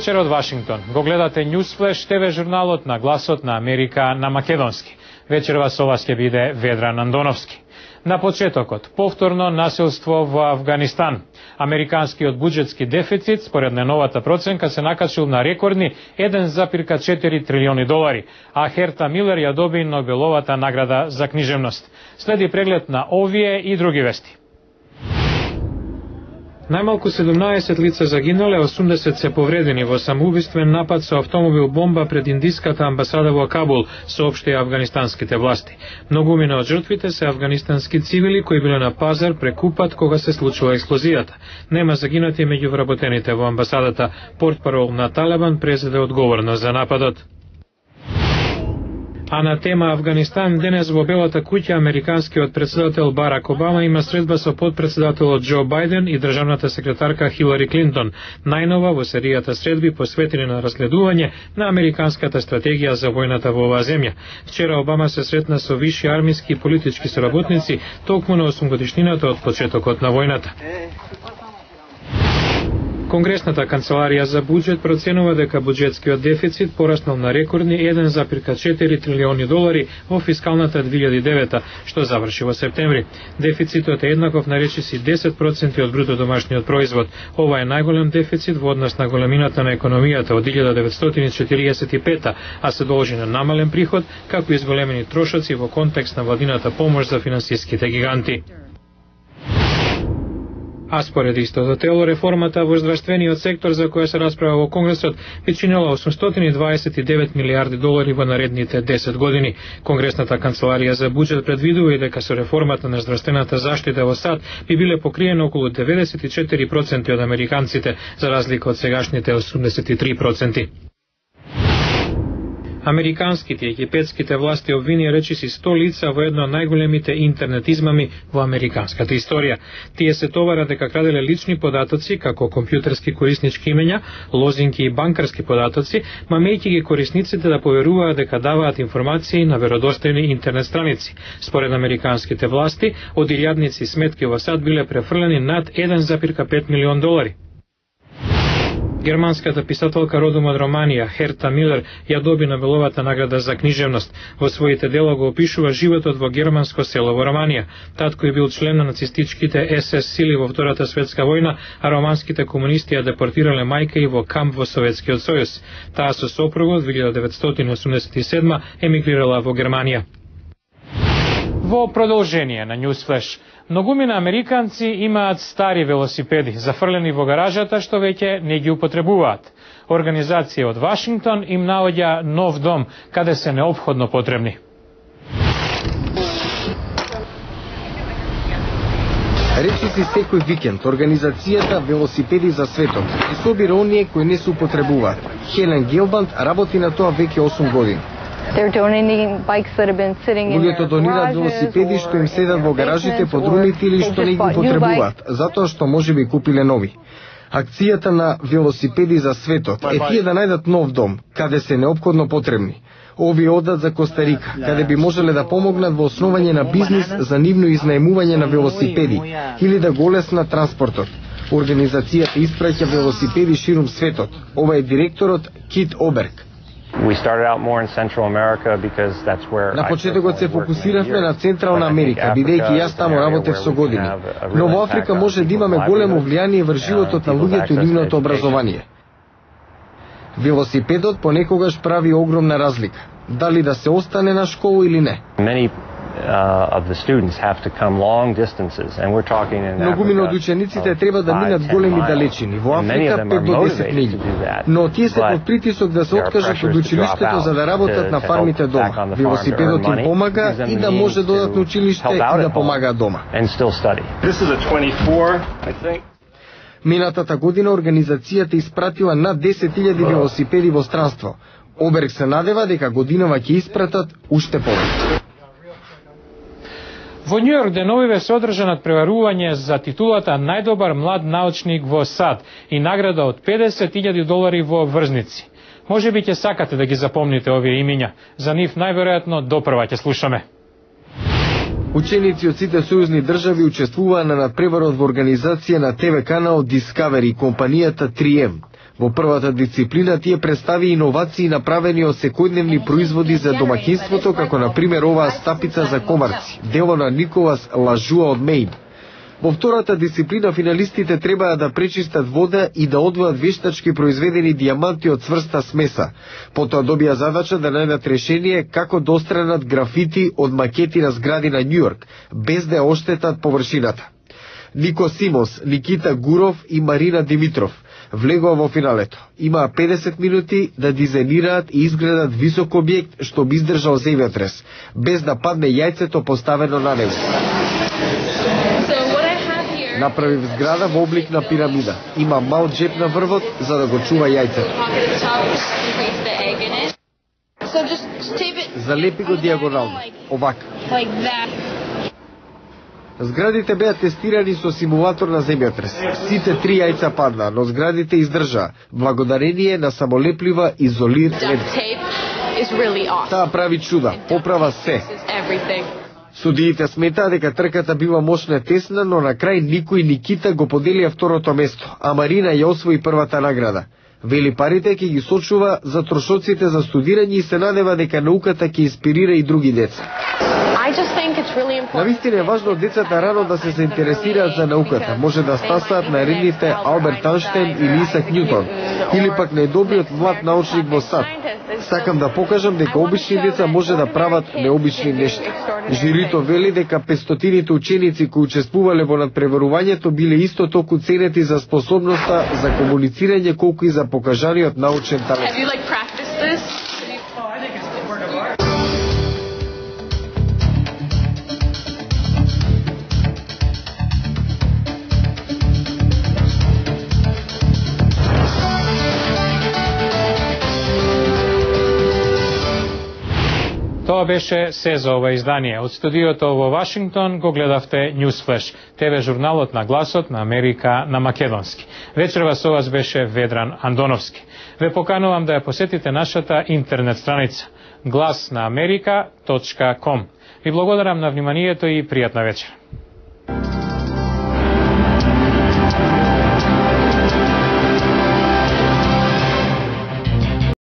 вечер од Вашингтон. Го гледате Newsflash ТВ журналот на гласот на Америка на македонски. Вечерва со вас ќе биде Ведран Андоновски. На почетокот, повторно насилство во Афганистан. Американскиот буџетски дефицит, според најновата проценка, се накачил на рекордни 1,4 трилиони долари, а Херта Милер ја доби Нобеловата награда за книжевност. Следи преглед на овие и други вести. Најмалку 17 лица загинале, 80 се повредени во самоубиствен напад со автомобил бомба пред индиската амбасада во Кабул, соопштија афганистанските власти. Многумина од жртвите се афганистански цивили кои биле на пазар прекупат кога се случила експлозијата. Нема загинати меѓу вработените во амбасадата. Портпарол на Талибан презеде одговорност за нападот. А на тема Афганистан, денес во Белата куќа американскиот председател Барак Обама има средба со подпредседателот Џо Бајден и државната секретарка Хилари Клинтон, најнова во серијата средби посветени на разгледување на американската стратегија за војната во оваа земја. Вчера Обама се сретна со висши армиски и политички соработници токму на 8-годишнината од почетокот на војната. Конгресната канцеларија за буџет проценува дека буџетскиот дефицит пораснал на рекордни 1,4 трилиони долари во фискалната 2009, што заврши во септември. Дефицитот е еднаков на речиси 10% од бруто домашниот производ. Ова е најголем дефицит во однос на големината на економијата од 1945, а се должи на намален приход, како и зголемени трошоци во контекст на владината помош за финансиските гиганти. А според истото тело, реформата во здравствениот сектор за која се расправа во Конгресот би чинела 829 милиарди долари во наредните 10 години. Конгресната канцеларија за буџет предвидува и дека со реформата на здравствената заштита во САД би биле покриени околу 94% од американците, за разлика од сегашните 83%. Американските и египетските власти обвинија речиси 100 лица во едно од најголемите интернет измами во американската историја. Тие се товара дека краделе лични податоци, како компјутерски кориснички имења, лозинки и банкарски податоци, мамејќи ги корисниците да поверуваат дека даваат информации на веродостојни интернет страници. Според американските власти, од илјадници сметки во САД биле префрлени над 1,5 милион долари. Германската писателка родом од Романија, Херта Милер, ја доби Нобеловата награда за книжевност. Во своите дела го опишува животот во германско село во Романија. Татко е бил член на нацистичките СС сили во Втората светска војна, а романските комунисти ја депортирале мајка и во камп во Советскиот сојуз. Таа со сопругот 1987 емигрирала во Германија. Во продолжение на Newsflash, многумина американци имаат стари велосипеди зафрлени во гаражата што веќе не ги употребуваат. Организација од Вашингтон им наоѓа нов дом каде се неопходно потребни. Речиси секој викенд организацијата Велосипеди за светот и собира оние кои не се употребуваат. Хелен Гилбанд работи на тоа веќе 8 години. Луѓето донираат велосипеди што им седат во гаражите под румите или што не ги употребуваат, затоа што може би купиле нови. Акцијата на Велосипеди за светот е тие да најдат нов дом, каде се неопходно потребни. Овие одат за Коста Рика, каде би можеле да помогнат во основање на бизнис за нивно изнаемување на велосипеди или да го олеснат транспортот. Организацијата испраќа велосипеди ширум светот. Ова е директорот Кит Оберг. На почетокот се фокусиравме на Централна Америка, бидејќи јас таму работев со години. Но во Африка може да имаме големо влијание врз животот на луѓето и нивното образование. Велосипедот понекогаш прави огромна разлика, дали да се остане на школа или не. Многумина од учениците треба да минат големи далечини, во Африка 5 до 10 милји. Но тие се под притисок да се откажат од училиштето за да работат на фармите дома. Велосипедот им помага и да може да одат на училиште и да помагаат дома. Минатата година организацијата испратила над 10.000 велосипеди во странство. Оберг се надева дека годинава ќе испратат уште повеќе. Во Њујорк деновиве се одржа надпреварување за титулата најдобар млад научник во САД и награда од 50.000 долари во врзници. Може би ќе сакате да ги запомните овие имиња. За нив најверојатно допрва ќе слушаме. Ученици од сите сојузни држави учествуваа на надпреварот во организација на ТВ канал Discovery, компанијата 3M. Во првата дисциплина тие представи иновации направени од секојдневни производи за домаќинството, како на пример оваа стапица за комарци, дело на Николас Лажуа од Мејн. Во втората дисциплина финалистите требаа да пречистат вода и да одвојат вештачки произведени дијаманти од цврста смеса. Потоа добија задача да најдат решение како да отстранат графити од макети на згради на Њујорк, без да ја оштетат површината. Нико Симос, Никита Гуров и Марина Димитров влегоа во финалето. Имаа 50 минути да дизајнираат и изградат висок објект што би издржал земјотрес, без да падне јајцето поставено на него. Направив зграда во облик на пирамида. Има мал джеп на врвот за да го чува јајцето. Залепи го дијагонално, овака. Зградите беа тестирани со симулатор на земјотрес. Сите 3 јајца паднаа, но зградите издржаа, благодарение на самолеплива изолир лента. Таа прави чуда, поправа се. Судиите сметаа дека трката била мощна и тесна, но на крај Никој и Никита го поделија второто место, а Марина ја освои првата награда. Вели парите ќе ги сочува за трошоците за студирање и се надева дека науката ќе инспирира и други деца. Навистина е важно децата рано да се заинтересираат за науката. Може да стасаат на редните Алберт Einstein или Исак Њутон, или пак најдобриот млад научник во САД. Сакам да покажам дека обични деца може да прават необични нешта. Жирито вели дека 500-тините ученици кои учествувале во надпреварувањето биле исто толку ценети за способноста за комуницирање колку и за покажаниот научен талент. Тоа беше се за ова издание. Од студиото во Вашингтон го гледавте Newsflash, ТВ журналот на гласот на Америка на македонски. Вечерва со вас беше Ведран Андоновски. Ве поканувам да ја посетите нашата интернет страница glasnaamerika.com. Ви благодарам на вниманието и пријатна вечер.